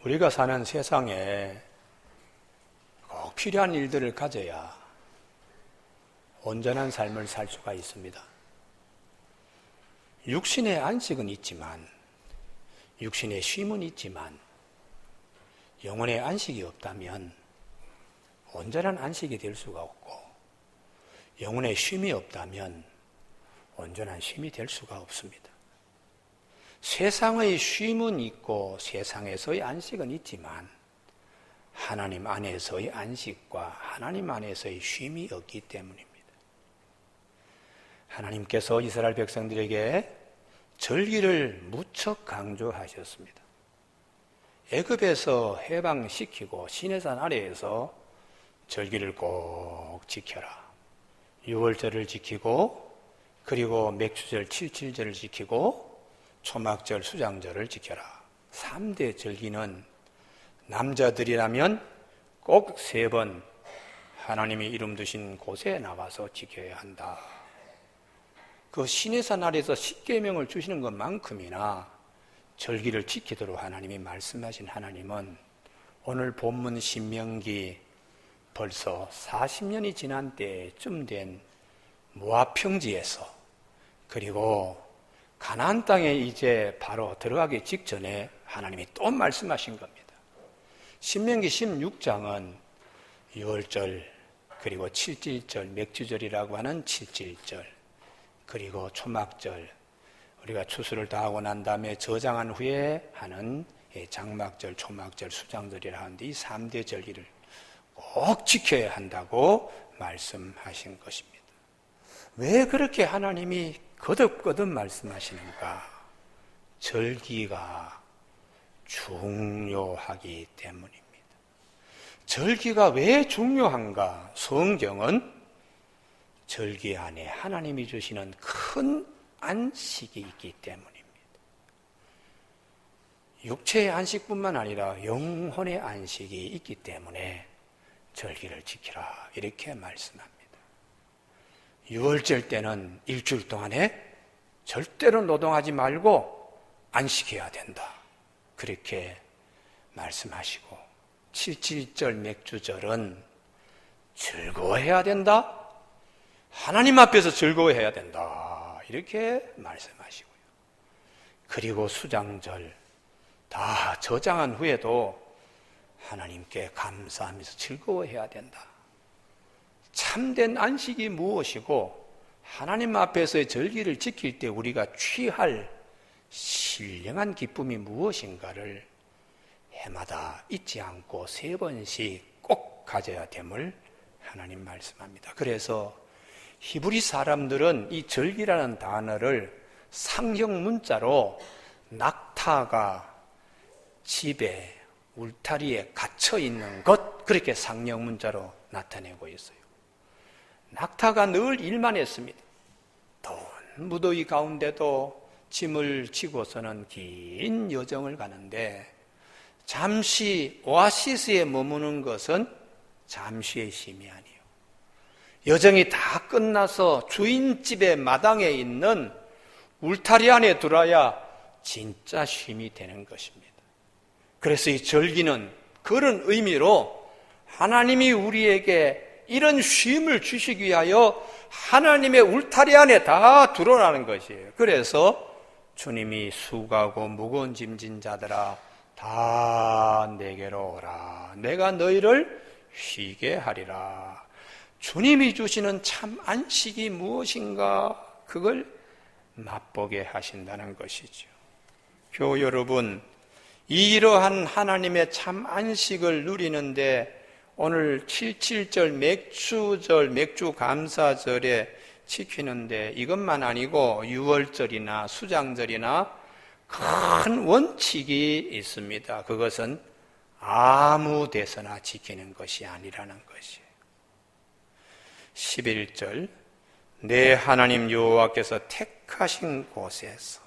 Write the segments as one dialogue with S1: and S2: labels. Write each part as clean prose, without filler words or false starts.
S1: 우리가 사는 세상에 꼭 필요한 일들을 가져야 온전한 삶을 살 수가 있습니다. 육신의 안식은 있지만, 육신의 쉼은 있지만, 영혼의 안식이 없다면 온전한 안식이 될 수가 없고, 영혼의 쉼이 없다면 온전한 쉼이 될 수가 없습니다. 세상의 쉼은 있고 세상에서의 안식은 있지만 하나님 안에서의 안식과 하나님 안에서의 쉼이 없기 때문입니다. 하나님께서 이스라엘 백성들에게 절기를 무척 강조하셨습니다. 애굽에서 해방시키고 시내산 아래에서 절기를 꼭 지켜라. 유월절을 지키고, 그리고 맥주절 77절을 지키고, 초막절 수장절을 지켜라. 3대 절기는 남자들이라면 꼭 3번 하나님이 이름 두신 곳에 나와서 지켜야 한다. 그 시내산 아래에서 십계명을 주시는 것만큼이나 절기를 지키도록 하나님이 말씀하신 하나님은 오늘 본문 신명기 벌써 40년이 지난 때쯤 된 모압 평지에서, 그리고 가나안 땅에 이제 바로 들어가기 직전에 하나님이 또 말씀하신 겁니다. 신명기 16장은 유월절, 그리고 77절, 맥주절이라고 하는 77절, 그리고 초막절, 우리가 추수를 다 하고 난 다음에 저장한 후에 하는 장막절, 초막절, 수장절이라 하는데 이 3대 절기를 꼭 지켜야 한다고 말씀하신 것입니다. 왜 그렇게 하나님이 거듭거듭 말씀하시는가? 절기가 중요하기 때문입니다. 절기가 왜 중요한가? 성경은 절기 안에 하나님이 주시는 큰 안식이 있기 때문입니다. 육체의 안식뿐만 아니라 영혼의 안식이 있기 때문에 절기를 지키라 이렇게 말씀합니다. 유월절 때는 일주일 동안에 절대로 노동하지 말고 안식해야 된다. 그렇게 말씀하시고, 77절 맥주절은 즐거워해야 된다. 하나님 앞에서 즐거워해야 된다. 이렇게 말씀하시고요. 그리고 수장절 다 저장한 후에도 하나님께 감사하면서 즐거워해야 된다. 참된 안식이 무엇이고 하나님 앞에서의 절기를 지킬 때 우리가 취할 신령한 기쁨이 무엇인가를 해마다 잊지 않고 3번씩 꼭 가져야 됨을 하나님 말씀합니다. 그래서 히브리 사람들은 이 절기라는 단어를 상형 문자로 낙타가 집에 울타리에 갇혀 있는 것, 그렇게 상형 문자로 나타내고 있어요. 낙타가 늘 일만 했습니다. 더운 무더위 가운데도 짐을 지고서는 긴 여정을 가는데, 잠시 오아시스에 머무는 것은 잠시의 쉼이 아니에요. 여정이 다 끝나서 주인집의 마당에 있는 울타리 안에 들어야 진짜 쉼이 되는 것입니다. 그래서 이 절기는 그런 의미로 하나님이 우리에게 이런 쉼을 주시기 위하여 하나님의 울타리 안에 다 들어라는 것이에요. 그래서 주님이 수고하고 무거운 짐진 자들아 다 내게로 오라. 내가 너희를 쉬게 하리라. 주님이 주시는 참 안식이 무엇인가, 그걸 맛보게 하신다는 것이죠. 교우 여러분, 이러한 하나님의 참 안식을 누리는데 오늘 77절 맥주절, 맥주감사절에 지키는데 이것만 아니고 유월절이나 수장절이나 큰 원칙이 있습니다. 그것은 아무 데서나 지키는 것이 아니라는 것이에요. 11절, 내 하나님 여호와께서 택하신 곳에서,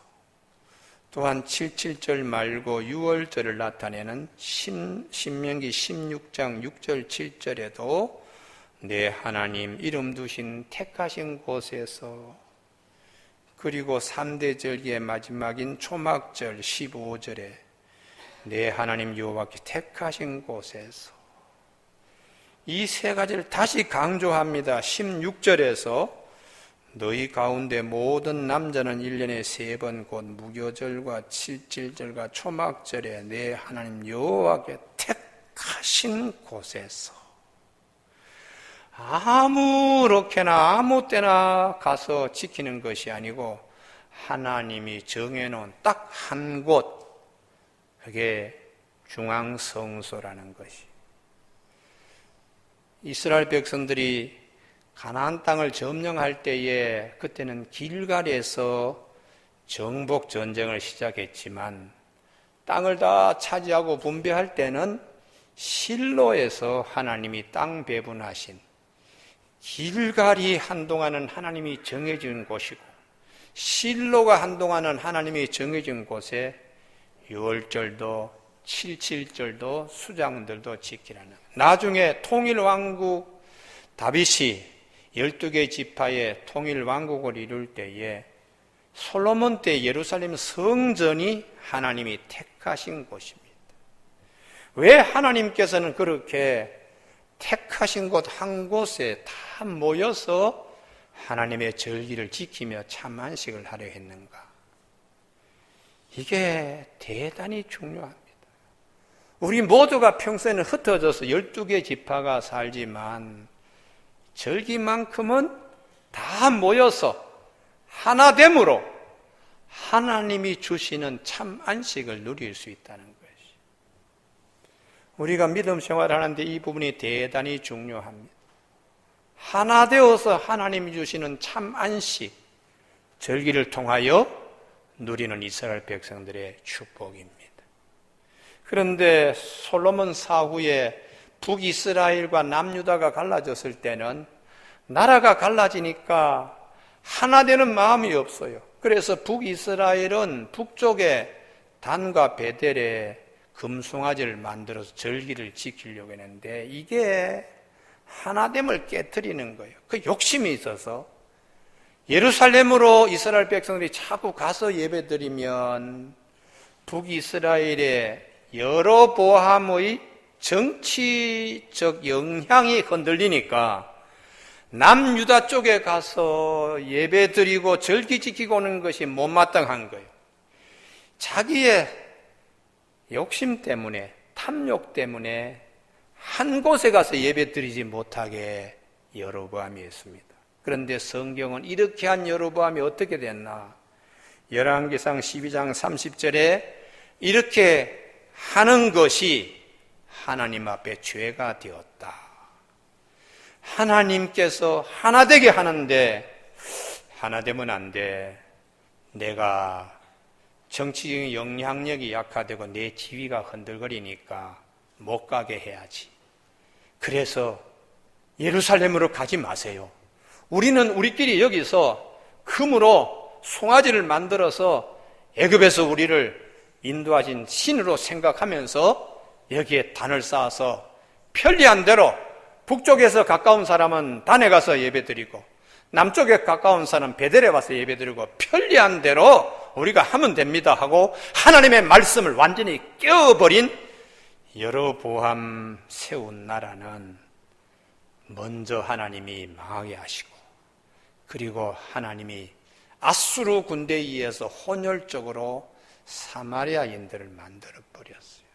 S1: 또한 77절 말고 6월절을 나타내는 신명기 16장 6절 7절에도 내 하나님 이름 두신 택하신 곳에서, 그리고 3대 절기의 마지막인 초막절 15절에 내 하나님 여호와께 택하신 곳에서. 이 세 가지를 다시 강조합니다. 16절에서 너희 가운데 모든 남자는 1년에 3번 곧 무교절과 칠칠절과 초막절에 내 하나님 여호와께 택하신 곳에서 아무렇게나 아무 때나 가서 지키는 것이 아니고 하나님이 정해놓은 딱 한 곳, 그게 중앙성소라는 것이. 이스라엘 백성들이 가나안 땅을 점령할 때에 그때는 길갈에서 정복 전쟁을 시작했지만 땅을 다 차지하고 분배할 때는 실로에서 하나님이 땅 배분하신, 길갈이 한동안은 하나님이 정해준 곳이고 실로가 한동안은 하나님이 정해준 곳에 유월절도 칠칠절도 수장들도 지키라는. 나중에 통일왕국 다윗이 12개 지파의 통일왕국을 이룰 때에 솔로몬 때 예루살렘 성전이 하나님이 택하신 곳입니다. 왜 하나님께서는 그렇게 택하신 곳 한 곳에 다 모여서 하나님의 절기를 지키며 참 안식을 하려 했는가? 이게 대단히 중요합니다. 우리 모두가 평소에는 흩어져서 12개 지파가 살지만 절기만큼은 다 모여서 하나됨으로 하나님이 주시는 참 안식을 누릴 수 있다는 것이. 우리가 믿음 생활하는데 이 부분이 대단히 중요합니다. 하나 되어서 하나님이 주시는 참 안식, 절기를 통하여 누리는 이스라엘 백성들의 축복입니다. 그런데 솔로몬 사후에 북이스라엘과 남유다가 갈라졌을 때는 나라가 갈라지니까 하나 되는 마음이 없어요. 그래서 북이스라엘은 북쪽에 단과 베델에 금송아지를 만들어서 절기를 지키려고 했는데 이게 하나됨을 깨트리는 거예요. 그 욕심이 있어서 예루살렘으로 이스라엘 백성들이 자꾸 가서 예배드리면 북이스라엘의 여로보암의 정치적 영향이 흔들리니까 남유다 쪽에 가서 예배드리고 절기 지키고 오는 것이 못마땅한 거예요. 자기의 욕심 때문에, 탐욕 때문에 한 곳에 가서 예배드리지 못하게 여로보암이 했습니다. 그런데 성경은 이렇게 한 여로보암이 어떻게 됐나? 열왕기상 12장 30절에 이렇게 하는 것이 하나님 앞에 죄가 되었다. 하나님께서 하나 되게 하는데 하나 되면 안 돼. 내가 정치적인 영향력이 약화되고 내 지위가 흔들거리니까 못 가게 해야지. 그래서 예루살렘으로 가지 마세요. 우리는 우리끼리 여기서 금으로 송아지를 만들어서 애굽에서 우리를 인도하신 신으로 생각하면서 여기에 단을 쌓아서 편리한 대로 북쪽에서 가까운 사람은 단에 가서 예배드리고 남쪽에 가까운 사람은 베델에 와서 예배드리고 편리한 대로 우리가 하면 됩니다 하고 하나님의 말씀을 완전히 깨어버린 여로보암 세운 나라는 먼저 하나님이 망하게 하시고 그리고 하나님이 아수르 군대에 의해서 혼혈적으로 사마리아인들을 만들어 버렸어요.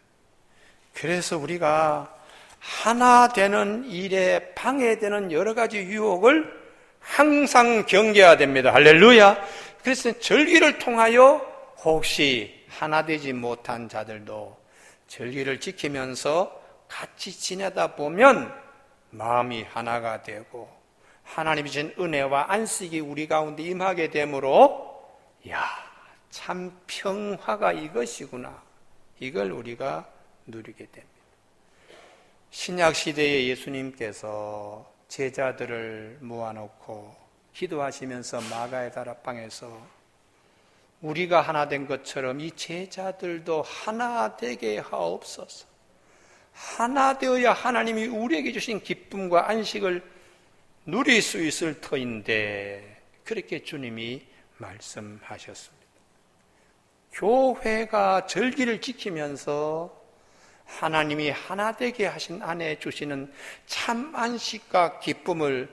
S1: 그래서 우리가 하나 되는 일에 방해되는 여러 가지 유혹을 항상 경계해야 됩니다. 할렐루야. 그래서 절기를 통하여 혹시 하나 되지 못한 자들도 절기를 지키면서 같이 지내다 보면 마음이 하나가 되고 하나님이 주신 은혜와 안식이 우리 가운데 임하게 되므로 참 평화가 이것이구나. 이걸 우리가 누리게 됩니다. 신약 시대에 예수님께서 제자들을 모아놓고 기도하시면서 마가의 다락방에서 우리가 하나 된 것처럼 이 제자들도 하나 되게 하옵소서. 하나 되어야 하나님이 우리에게 주신 기쁨과 안식을 누릴 수 있을 터인데 그렇게 주님이 말씀하셨습니다. 교회가 절기를 지키면서 하나님이 하나 되게 하신 안에 주시는 참 안식과 기쁨을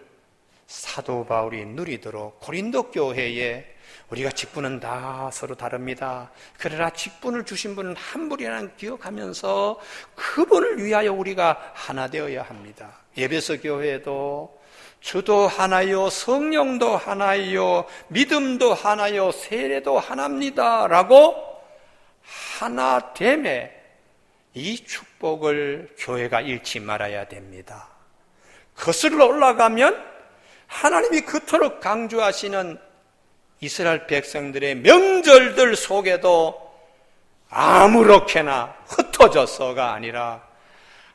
S1: 사도 바울이 누리도록 고린도 교회에 우리가 직분은 다 서로 다릅니다. 그러나 직분을 주신 분은 한 분이라는 기억하면서 그분을 위하여 우리가 하나 되어야 합니다. 에베소 교회도 주도 하나요, 성령도 하나요, 믿음도 하나요, 세례도 하나입니다 라고 하나됨에 이 축복을 교회가 잃지 말아야 됩니다. 거슬러 올라가면 하나님이 그토록 강조하시는 이스라엘 백성들의 명절들 속에도 아무렇게나 흩어져서가 아니라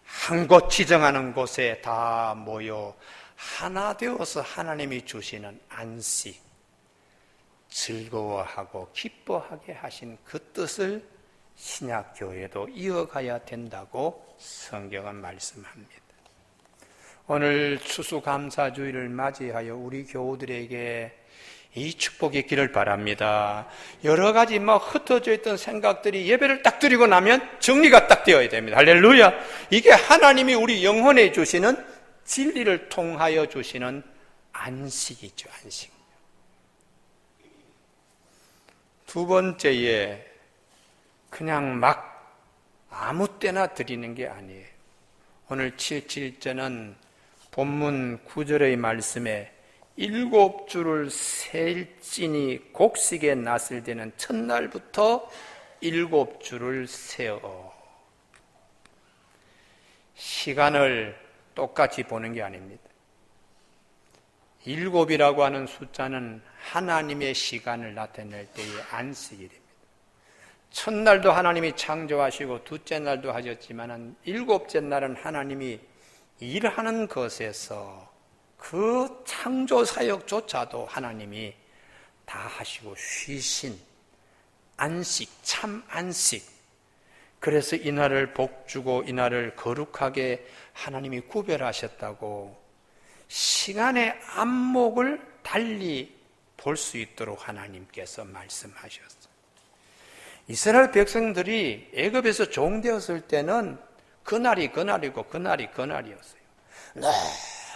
S1: 한 곳 지정하는 곳에 다 모여 하나 되어서 하나님이 주시는 안식, 즐거워하고 기뻐하게 하신 그 뜻을 신약교회도 이어가야 된다고 성경은 말씀합니다. 오늘 추수감사주일을 맞이하여 우리 교우들에게 이 축복이 있기를 바랍니다. 여러 가지 막 흩어져 있던 생각들이 예배를 딱 드리고 나면 정리가 딱 되어야 됩니다. 할렐루야! 이게 하나님이 우리 영혼에 주시는 진리를 통하여 주시는 안식이죠, 안식. 두 번째에 그냥 막 아무 때나 드리는 게 아니에요. 오늘 7.7절은 본문 9절의 말씀에 7주를 셀지니 곡식에 낫을 되는 첫날부터 7주를 세어. 시간을 똑같이 보는 게 아닙니다. 7이라고 하는 숫자는 하나님의 시간을 나타낼 때의 안식일입니다. 첫날도 하나님이 창조하시고 둘째 날도 하셨지만 7째 날은 하나님이 일하는 것에서 그 창조 사역조차도 하나님이 다 하시고 쉬신 안식, 참 안식. 그래서 이날을 복주고 이날을 거룩하게 하나님이 구별하셨다고 시간의 안목을 달리 볼 수 있도록 하나님께서 말씀하셨어요. 이스라엘 백성들이 애굽에서 종되었을 때는 그날이 그날이고 그날이 그날이었어요.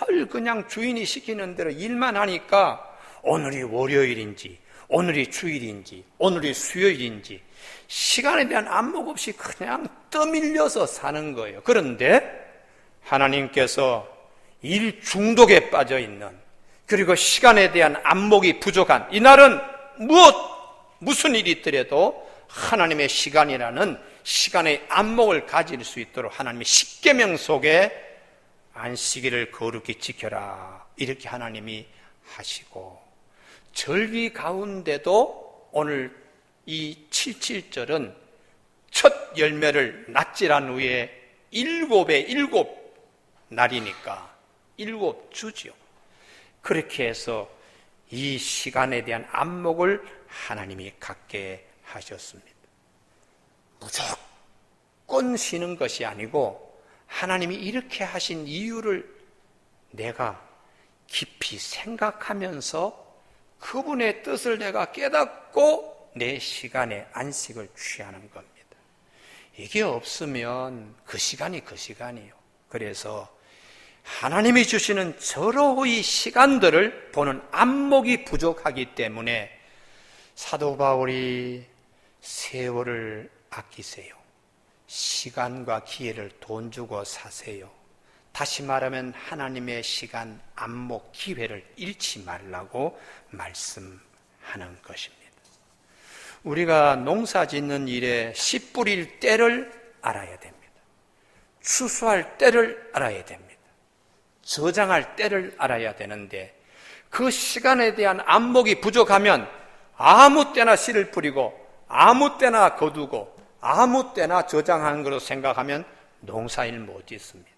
S1: 늘 그냥 주인이 시키는 대로 일만 하니까 오늘이 월요일인지 오늘이 주일인지 오늘이 수요일인지 시간에 대한 안목 없이 그냥 떠밀려서 사는 거예요. 그런데 하나님께서 일 중독에 빠져 있는, 그리고 시간에 대한 안목이 부족한 이날은 무슨 일이 있더라도 하나님의 시간이라는 시간의 안목을 가질 수 있도록 하나님의 십계명 속에 안식일을 거룩히 지켜라 이렇게 하나님이 하시고, 절기 가운데도 오늘 이 7.7절은 첫 열매를 낫질한 후에 7의 7 날이니까 7주죠. 그렇게 해서 이 시간에 대한 안목을 하나님이 갖게 하셨습니다. 무조건 쉬는 것이 아니고 하나님이 이렇게 하신 이유를 내가 깊이 생각하면서 그분의 뜻을 내가 깨닫고 내 시간에 안식을 취하는 겁니다. 이게 없으면 그 시간이 그 시간이에요. 그래서 하나님이 주시는 절호의 시간들을 보는 안목이 부족하기 때문에 사도 바울이 세월을 아끼세요. 시간과 기회를 돈 주고 사세요. 다시 말하면 하나님의 시간, 안목, 기회를 잃지 말라고 말씀하는 것입니다. 우리가 농사 짓는 일에 씨 뿌릴 때를 알아야 됩니다. 추수할 때를 알아야 됩니다. 저장할 때를 알아야 되는데 그 시간에 대한 안목이 부족하면 아무 때나 씨를 뿌리고 아무 때나 거두고 아무 때나 저장하는 것으로 생각하면 농사일 못 짓습니다.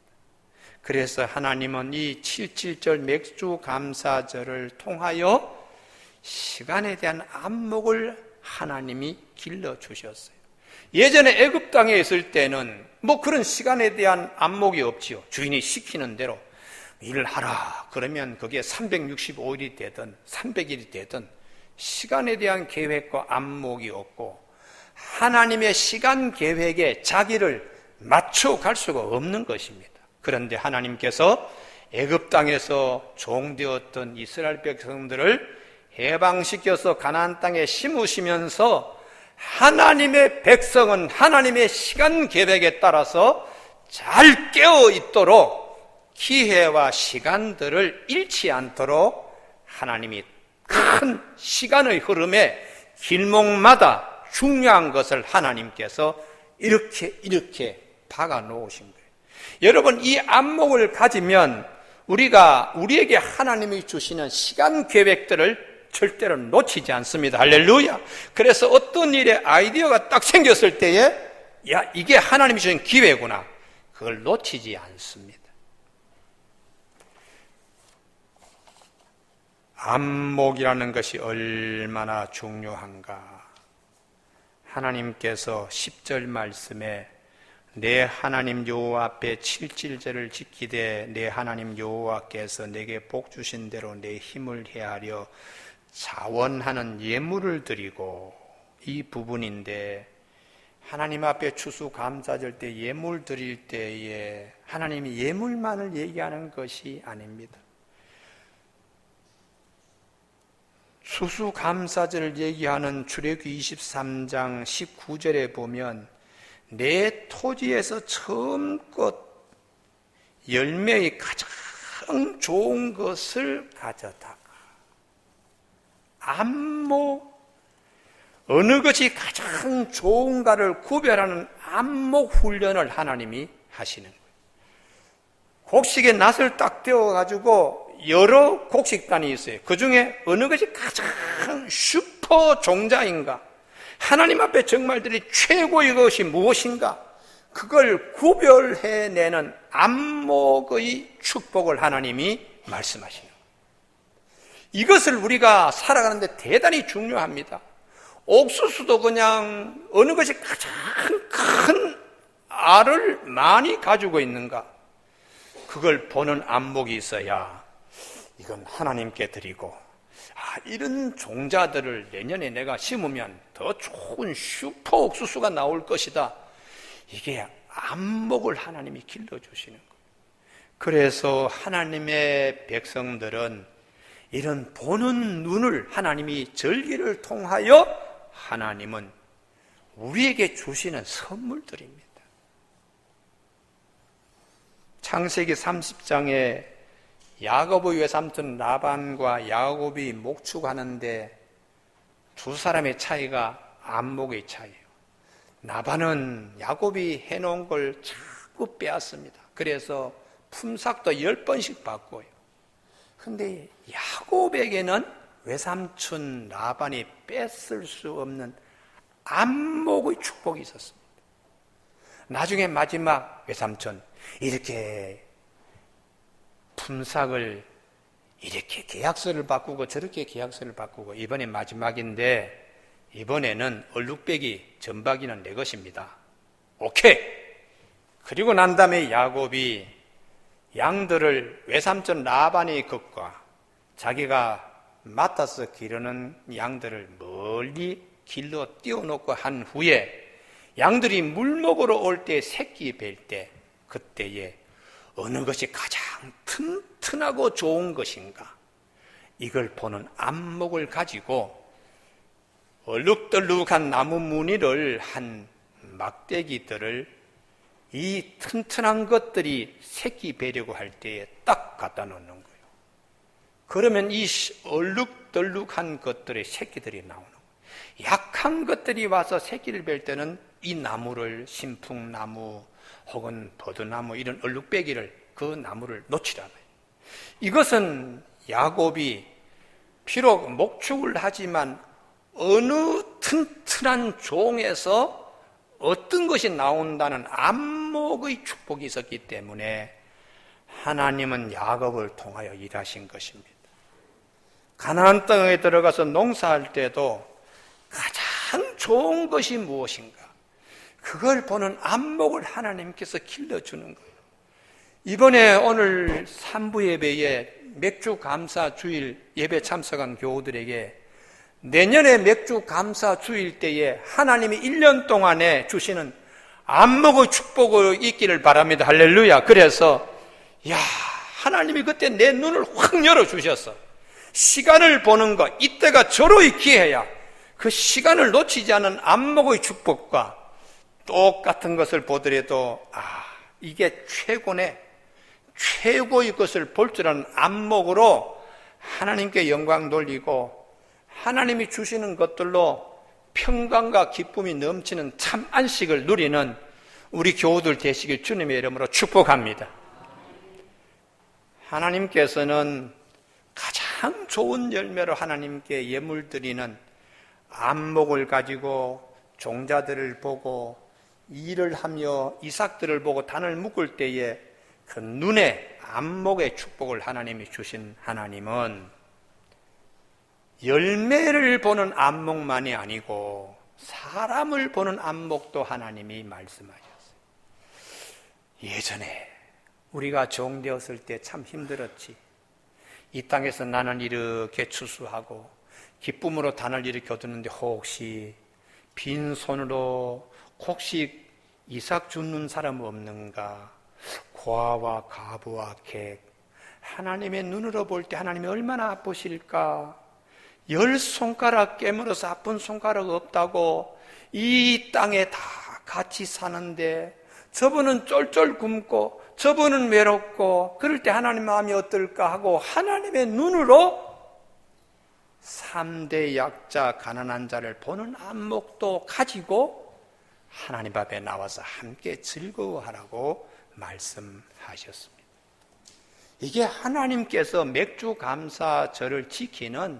S1: 그래서 하나님은 이 7.7절 맥주 감사절을 통하여 시간에 대한 안목을 하나님이 길러주셨어요. 예전에 애굽 땅에 있을 때는 그런 시간에 대한 안목이 없지요. 주인이 시키는 대로 일을 하라 그러면 그게 365일이 되든 300일이 되든 시간에 대한 계획과 안목이 없고, 하나님의 시간 계획에 자기를 맞춰갈 수가 없는 것입니다. 그런데 하나님께서 애굽 땅에서 종되었던 이스라엘 백성들을 해방시켜서 가나안 땅에 심으시면서 하나님의 백성은 하나님의 시간 계획에 따라서 잘 깨어 있도록 기회와 시간들을 잃지 않도록 하나님이 큰 시간의 흐름에 길목마다 중요한 것을 하나님께서 이렇게 박아 놓으신 거예요. 여러분, 이 안목을 가지면 우리에게 하나님이 주시는 시간 계획들을 절대로 놓치지 않습니다. 할렐루야. 그래서 어떤 일에 아이디어가 딱 생겼을 때에 이게 하나님이 주신 기회구나, 그걸 놓치지 않습니다. 안목이라는 것이 얼마나 중요한가. 하나님께서 10절 말씀에 내 하나님 여호와 앞에 칠칠절을 지키되 내 하나님 여호와께서 내게 복 주신 대로 내 힘을 헤아려 자원하는 예물을 드리고, 이 부분인데 하나님 앞에 추수감사절 때 예물 드릴 때에 하나님이 예물만을 얘기하는 것이 아닙니다. 추수감사절을 얘기하는 출애굽기 23장 19절에 보면 내 토지에서 처음껏 열매의 가장 좋은 것을 가져다가, 안목, 어느 것이 가장 좋은가를 구별하는 안목 훈련을 하나님이 하시는 거예요. 곡식의 낫을 딱 떼어가지고 여러 곡식단이 있어요. 그 중에 어느 것이 가장 슈퍼 종자인가, 하나님 앞에 정말들이 최고의 것이 무엇인가, 그걸 구별해내는 안목의 축복을 하나님이 말씀하시는 거예요. 이것을 우리가 살아가는데 대단히 중요합니다. 옥수수도 그냥 어느 것이 가장 큰 알을 많이 가지고 있는가, 그걸 보는 안목이 있어야 이건 하나님께 드리고, 이런 종자들을 내년에 내가 심으면 더 좋은 슈퍼 옥수수가 나올 것이다. 이게 안목을 하나님이 길러주시는 거예요. 그래서 하나님의 백성들은 이런 보는 눈을 하나님이 절기를 통하여 하나님은 우리에게 주시는 선물들입니다. 창세기 30장에 야곱의 외삼촌 라반과 야곱이 목축하는데 두 사람의 차이가 안목의 차이예요. 라반은 야곱이 해놓은 걸 자꾸 빼앗습니다. 그래서 품삯도 10번씩 바꿔요. 근데 야곱에게는 외삼촌 라반이 뺏을 수 없는 안목의 축복이 있었습니다. 나중에 마지막 외삼촌 이렇게 품삯을 이렇게 계약서를 바꾸고 저렇게 계약서를 바꾸고, 이번에 마지막인데 이번에는 얼룩배기 전박이는 내 것입니다. 오케이. 그리고 난 다음에 야곱이 양들을 외삼촌 라반의 것과 자기가 맡아서 기르는 양들을 멀리 길러 띄워놓고 한 후에 양들이 물 먹으러 올 때 새끼 뵐 때, 그때에 어느 것이 가장 튼튼하고 좋은 것인가, 이걸 보는 안목을 가지고 얼룩덜룩한 나무 무늬를 한 막대기들을 이 튼튼한 것들이 새끼 베려고 할 때에 딱 갖다 놓는 거예요. 그러면 이 얼룩덜룩한 것들의 새끼들이 나오는 거예요. 약한 것들이 와서 새끼를 뵐 때는 이 나무를, 신풍나무 혹은 버드나무, 이런 얼룩배기를, 그 나무를 놓치라는 거예요. 이것은 야곱이 비록 목축을 하지만 어느 튼튼한 종에서 어떤 것이 나온다는 안목의 축복이 있었기 때문에 하나님은 야곱을 통하여 일하신 것입니다. 가나안 땅에 들어가서 농사할 때도 가장 좋은 것이 무엇인가, 그걸 보는 안목을 하나님께서 길러주는 거예요. 이번에 오늘 3부 예배에 맥주 감사 주일 예배 참석한 교우들에게 내년에 맥주 감사 주일 때에 하나님이 1년 동안에 주시는 안목의 축복을 있기를 바랍니다. 할렐루야. 그래서 하나님이 그때 내 눈을 확 열어주셨어. 시간을 보는 것, 이때가 절호의 기회야. 그 시간을 놓치지 않은 안목의 축복과 똑같은 것을 보더라도 이게 최고의 것을 볼 줄 아는 안목으로 하나님께 영광 돌리고 하나님이 주시는 것들로 평강과 기쁨이 넘치는 참 안식을 누리는 우리 교우들 되시길 주님의 이름으로 축복합니다. 하나님께서는 가장 좋은 열매로 하나님께 예물 드리는 안목을 가지고 종자들을 보고 일을 하며 이삭들을 보고 단을 묶을 때에 그 눈에 안목의 축복을 하나님이 주신 하나님은 열매를 보는 안목만이 아니고 사람을 보는 안목도 하나님이 말씀하셨어요. 예전에 우리가 종되었을 때 참 힘들었지. 이 땅에서 나는 이렇게 추수하고 기쁨으로 단을 일으켜 두는데 혹시 빈손으로 곡식 이삭 줍는 사람 없는가? 고아와 가부와 객, 하나님의 눈으로 볼 때 하나님이 얼마나 아프실까? 10손가락 깨물어서 아픈 손가락 없다고 이 땅에 다 같이 사는데 저분은 쫄쫄 굶고 저분은 외롭고 그럴 때 하나님 마음이 어떨까 하고 하나님의 눈으로 3대 약자 가난한 자를 보는 안목도 가지고 하나님 앞에 나와서 함께 즐거워하라고 말씀하셨습니다. 이게 하나님께서 맥주 감사절을 지키는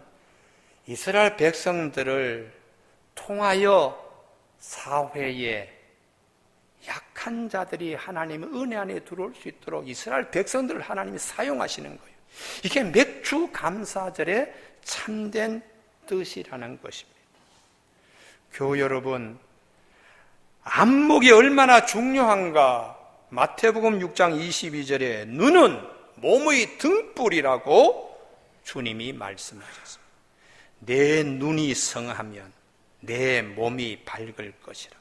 S1: 이스라엘 백성들을 통하여 사회에 약한 자들이 하나님의 은혜 안에 들어올 수 있도록 이스라엘 백성들을 하나님이 사용하시는 거예요. 이게 맥주 감사절의 참된 뜻이라는 것입니다. 교우 여러분, 안목이 얼마나 중요한가? 마태복음 6장 22절에 눈은 몸의 등불이라고 주님이 말씀하셨습니다. 내 눈이 성하면 내 몸이 밝을 것이라.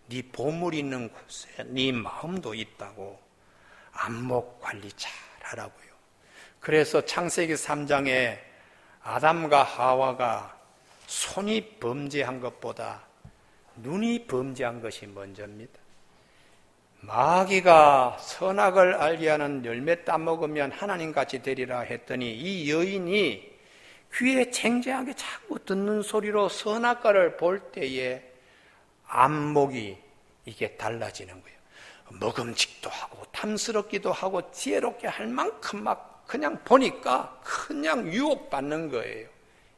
S1: 네 보물 있는 곳에 네 마음도 있다고 안목 관리 잘하라고요. 그래서 창세기 3장에 아담과 하와가 손이 범죄한 것보다 눈이 범죄한 것이 먼저입니다. 마귀가 선악을 알게 하는 열매 따먹으면 하나님같이 되리라 했더니 이 여인이 귀에 쟁쟁하게 자꾸 듣는 소리로 선악과를 볼 때에 안목이 이게 달라지는 거예요. 먹음직도 하고 탐스럽기도 하고 지혜롭게 할 만큼 막 그냥 보니까 그냥 유혹받는 거예요.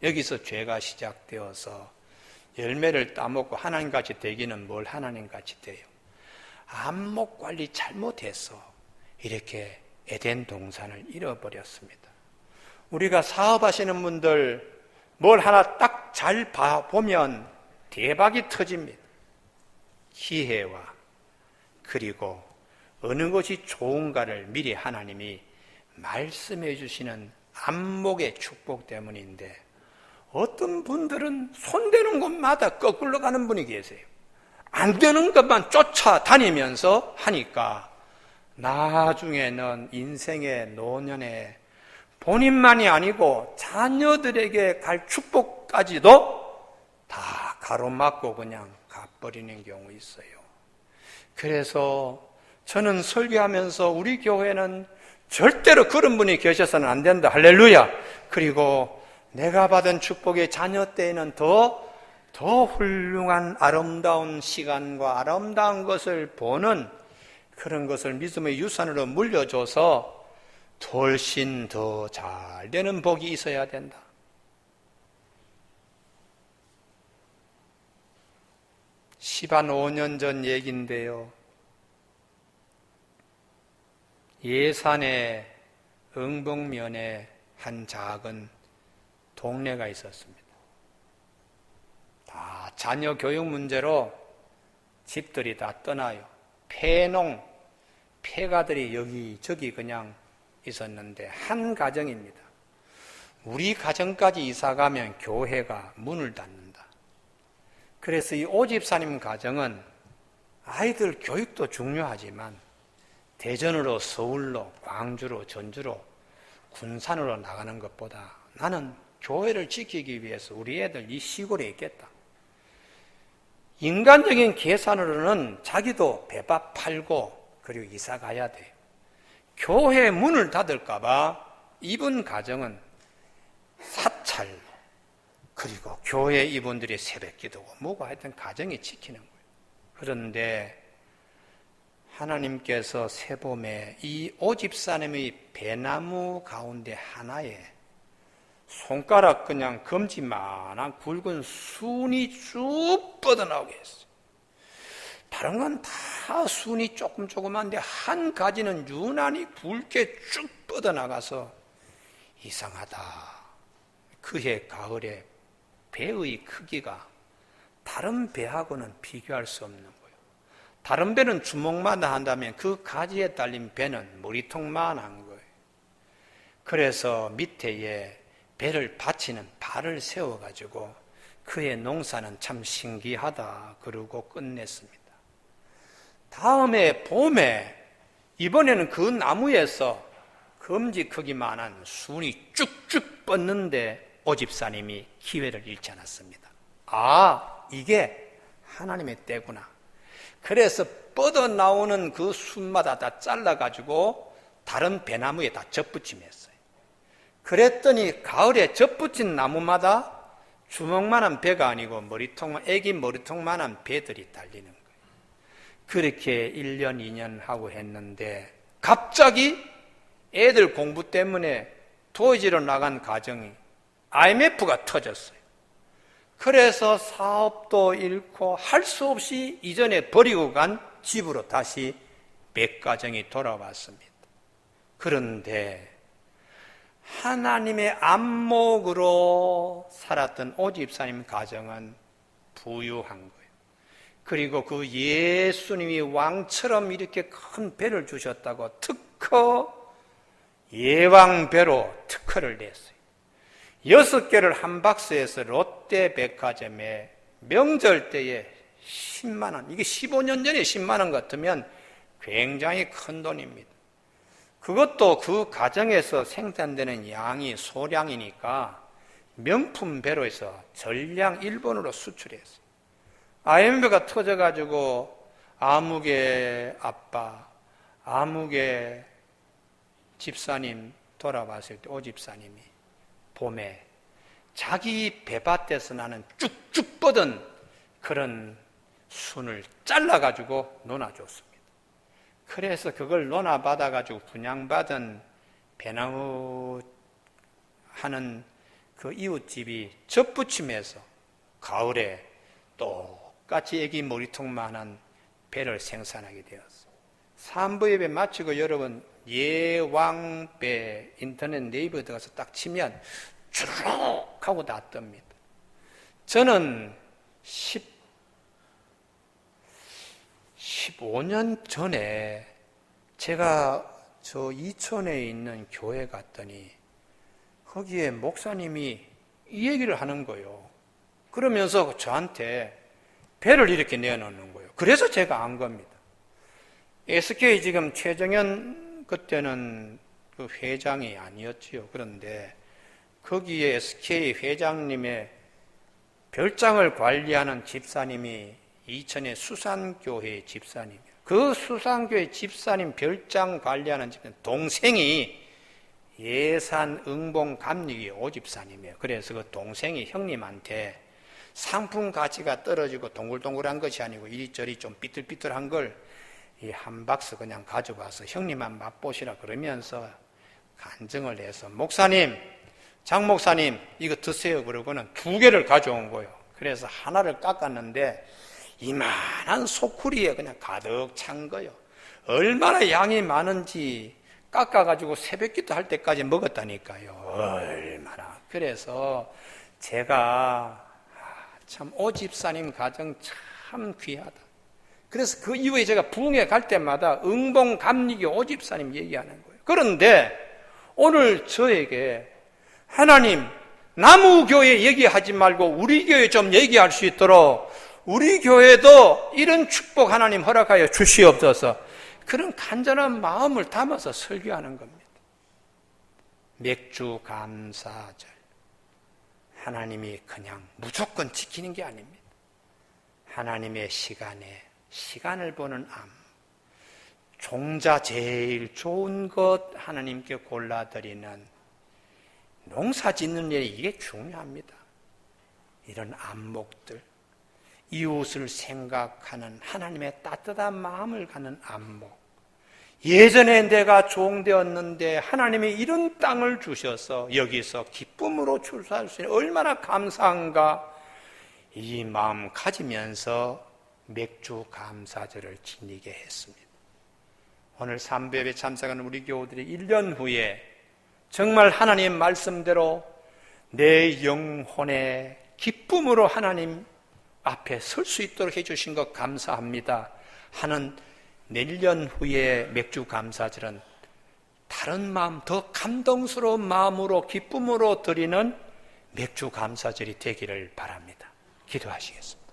S1: 여기서 죄가 시작되어서 열매를 따먹고 하나님같이 되기는 뭘 하나님같이 돼요. 안목 관리 잘못해서 이렇게 에덴 동산을 잃어버렸습니다. 우리가 사업하시는 분들 뭘 하나 딱 잘 봐보면 대박이 터집니다. 기회와 그리고 어느 것이 좋은가를 미리 하나님이 말씀해 주시는 안목의 축복 때문인데 어떤 분들은 손대는 곳마다 거꾸로 가는 분이 계세요. 안 되는 것만 쫓아다니면서 하니까 나중에는 인생의 노년에 본인만이 아니고 자녀들에게 갈 축복까지도 다 가로막고 그냥 가버리는 경우 있어요. 그래서 저는 설교하면서 우리 교회는 절대로 그런 분이 계셔서는 안 된다. 할렐루야. 그리고 내가 받은 축복의 자녀 때에는 더 훌륭한 아름다운 시간과 아름다운 것을 보는 그런 것을 믿음의 유산으로 물려줘서 훨씬 더 잘 되는 복이 있어야 된다. 한 5년 전 얘기인데요. 예산의 응봉면에 한 작은 동네가 있었습니다. 다 자녀 교육 문제로 집들이 다 떠나요. 폐가들이 여기저기 그냥 있었는데 한 가정입니다. 우리 가정까지 이사가면 교회가 문을 닫는다. 그래서 이 오집사님 가정은 아이들 교육도 중요하지만 대전으로, 서울로, 광주로, 전주로, 군산으로 나가는 것보다 나는 교회를 지키기 위해서 우리 애들 이 시골에 있겠다. 인간적인 계산으로는 자기도 배밥 팔고 그리고 이사 가야 돼요. 교회 문을 닫을까봐 이분 가정은 사찰로, 그리고 교회 이분들이 새벽기도고 뭐고 하여튼 가정이 지키는 거예요. 그런데 하나님께서 새봄에 이 오집사님의 배나무 가운데 하나에 손가락 그냥 검지만한 굵은 순이 쭉 뻗어나오게 했어요. 다른 건 다 순이 조그만데 한 가지는 유난히 굵게 쭉 뻗어나가서 이상하다. 그해 가을에 배의 크기가 다른 배하고는 비교할 수 없는 거예요. 다른 배는 주먹마다 한다면 그 가지에 달린 배는 머리통만한 거예요. 그래서 밑에 배를 받치는 발을 세워가지고 그의 농사는 참 신기하다 그러고 끝냈습니다. 다음에 봄에 이번에는 그 나무에서 검지 크기만한 순이 쭉쭉 뻗는데 오집사님이 기회를 잃지 않았습니다. 아, 이게 하나님의 때구나. 그래서 뻗어나오는 그 순마다 다 잘라가지고 다른 배나무에 다 접붙임했어요. 그랬더니 가을에 접붙인 나무마다 주먹만한 배가 아니고 애기 머리통만한 배들이 달리는 거예요. 그렇게 1년, 2년 하고 했는데 갑자기 애들 공부 때문에 도지로 나간 가정이 IMF가 터졌어요. 그래서 사업도 잃고 할 수 없이 이전에 버리고 간 집으로 다시 몇 가정이 돌아왔습니다. 그런데 하나님의 안목으로 살았던 오집사님 가정은 부유한 거예요. 그리고 그 예수님이 왕처럼 이렇게 큰 배를 주셨다고 특허 예왕배로 특허를 냈어요. 6개를 한 박스에서 롯데백화점에 명절 때에 10만 원, 이게 15년 전에 10만 원 같으면 굉장히 큰 돈입니다. 그것도 그 가정에서 생산되는 양이 소량이니까 명품 배로 해서 전량 일본으로 수출했어요. IMF가 터져가지고 아무개 아빠, 아무개 집사님 돌아왔을 때 오집사님이 봄에 자기 배밭에서 나는 쭉쭉 뻗은 그런 순을 잘라가지고 논아줬습니다. 그래서 그걸 논아받아가지고 분양받은 배나무 하는 그 이웃집이 접붙임해서 가을에 똑같이 애기 머리통만한 배를 생산하게 되었어요. 산부예배 마치고 여러분 예왕배 인터넷 네이버에 들어가서 딱 치면 주르륵 하고 다 뜹니다. 저는 15년 전에 제가 저 이천에 있는 교회 갔더니 거기에 목사님이 이 얘기를 하는 거예요. 그러면서 저한테 배를 이렇게 내놓는 거예요. 그래서 제가 안 겁니다. SK 지금 최정현 그때는 그 회장이 아니었지요. 그런데 거기에 SK 회장님의 별장을 관리하는 집사님이 이천의 수산교회 집사님이에요. 그 수산교회 집사님 별장 관리하는 집사님 동생이 예산 응봉 감리기 오집사님이에요. 그래서 그 동생이 형님한테 상품 가치가 떨어지고 동글동글한 것이 아니고 이리저리 좀 삐뚤삐뚤한 걸 이 한 박스 그냥 가져와서 형님만 맛보시라 그러면서 간증을 해서 목사님, 장 목사님 이거 드세요 그러고는 2개를 가져온 거예요. 그래서 하나를 깎았는데 이만한 소쿠리에 그냥 가득 찬 거예요. 얼마나 양이 많은지 깎아가지고 새벽기도 할 때까지 먹었다니까요. 얼마나. 그래서 제가 참 오집사님 가정 참 귀하다. 그래서 그 이후에 제가 부흥회 갈 때마다 응봉 감리교 오집사님 얘기하는 거예요. 그런데 오늘 저에게 하나님, 나무 교회 얘기하지 말고 우리 교회 좀 얘기할 수 있도록 우리 교회도 이런 축복 하나님 허락하여 주시옵소서. 그런 간절한 마음을 담아서 설교하는 겁니다. 맥주 감사절. 하나님이 그냥 무조건 지키는 게 아닙니다. 하나님의 시간에 시간을 보는 암. 종자 제일 좋은 것 하나님께 골라드리는 농사 짓는 일이 이게 중요합니다. 이런 안목들, 이웃을 생각하는 하나님의 따뜻한 마음을 가는 안목. 예전에 내가 종되었는데 하나님이 이런 땅을 주셔서 여기서 기쁨으로 출사할 수 있는 얼마나 감사한가. 이 마음 가지면서 맥주 감사절을 지니게 했습니다. 오늘 삼배에 참석하는 우리 교우들이 1년 후에 정말 하나님 말씀대로 내 영혼의 기쁨으로 하나님 앞에 설 수 있도록 해주신 것 감사합니다 하는 내년 후에 맥주 감사절은 다른 마음, 더 감동스러운 마음으로 기쁨으로 드리는 맥주 감사절이 되기를 바랍니다. 기도하시겠습니다.